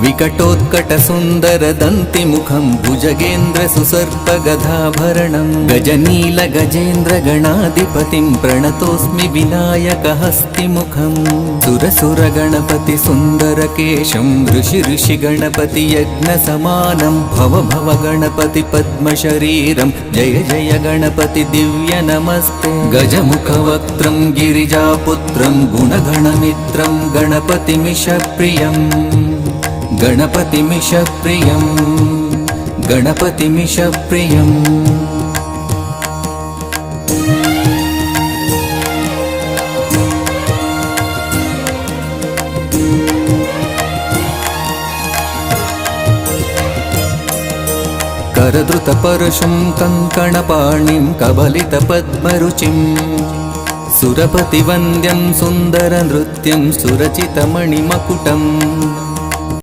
विकटोत्कट सुंदर दंति मुखं भुजगेन्द्र सुसर्प गदाभरणं गजनील गजेन्द्र गणाधिपतिं प्रणतोऽस्मि विनायक हस्तिमुखं सुरसुर गणपति सुंदर केशं ऋषि ऋषि गणपति यज्ञ समानं भव भव गणपति पद्म शरीरं जय जय गणपति दिव्य नमस्ते गजमुख वक्त्रं गिरिजापुत्रं गुणगणमित्रं गणपतिमिषप्रियं गणपतिमिषप्रियं गणपतिमिषप्रियं करधृतपरशुं कङ्कणपाणिं कबलितपद्मरुचिं सुरपतिवन्द्यं सुन्दरनृत्यं सुरचितमणिमकुटम्